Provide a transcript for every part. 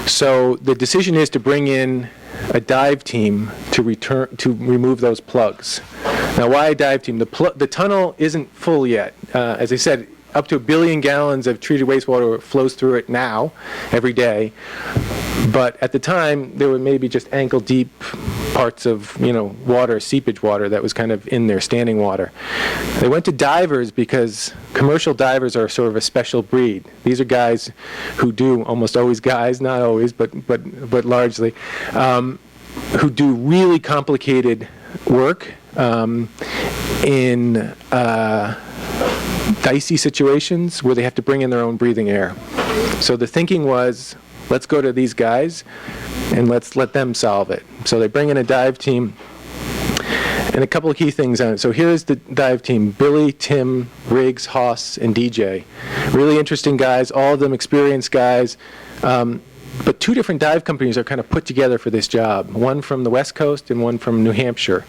So the decision is to bring in a dive team to remove those plugs. Now, why a dive team? The tunnel isn't full yet. As I said, up to 1 billion gallons of treated wastewater flows through it now, every day. But at the time, there were maybe just ankle-deep parts of, water, seepage water that was kind of in there, standing water. They went to divers because commercial divers are sort of a special breed. These are guys who do, almost always guys, not always, but largely, who do really complicated work in dicey situations where they have to bring in their own breathing air. So the thinking was, let's go to these guys and let's let them solve it. So they bring in a dive team, and a couple of key things on it. So here's the dive team: Billy, Tim, Riggs, Haas, and DJ. Really interesting guys, all of them experienced guys. But 2 different dive companies are kind of put together for this job, one from the West Coast and one from New Hampshire.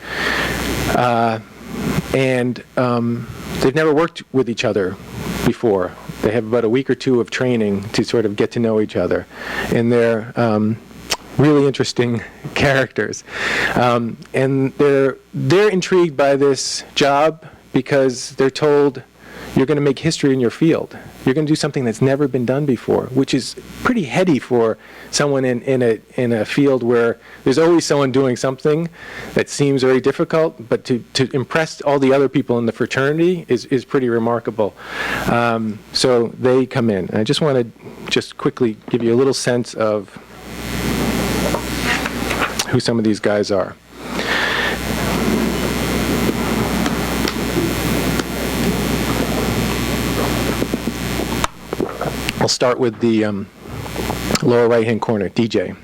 They've never worked with each other before. They have about a week or 2 of training to sort of get to know each other. And they're really interesting characters. And they're intrigued by this job because they're told, you're going to make history in your field. You're going to do something that's never been done before, which is pretty heady for someone in a field where there's always someone doing something that seems very difficult, but to impress all the other people in the fraternity is pretty remarkable. So they come in. And I just want to quickly give you a little sense of who some of these guys are. I'll start with the lower right-hand corner, DJ.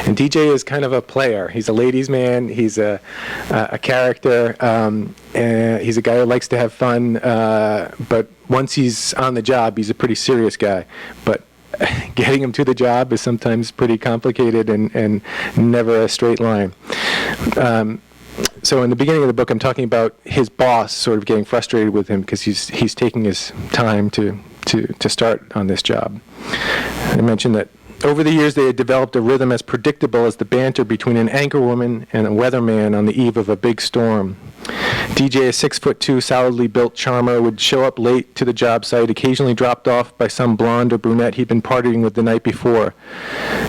And DJ is kind of a player. He's a ladies' man. He's a character. He's a guy who likes to have fun. But once he's on the job, he's a pretty serious guy. But getting him to the job is sometimes pretty complicated and never a straight line. So in the beginning of the book, I'm talking about his boss sort of getting frustrated with him because he's taking his time to start on this job. I mentioned that over the years they had developed a rhythm as predictable as the banter between an anchorwoman and a weatherman on the eve of a big storm. DJ, a 6'2", solidly built charmer, would show up late to the job site, occasionally dropped off by some blonde or brunette he'd been partying with the night before.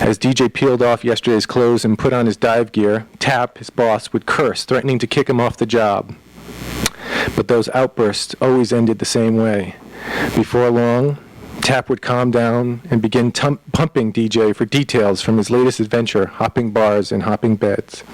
As DJ peeled off yesterday's clothes and put on his dive gear, Tap, his boss, would curse, threatening to kick him off the job. But those outbursts always ended the same way. Before long, Tap would calm down and begin pumping DJ for details from his latest adventure, hopping bars and hopping beds.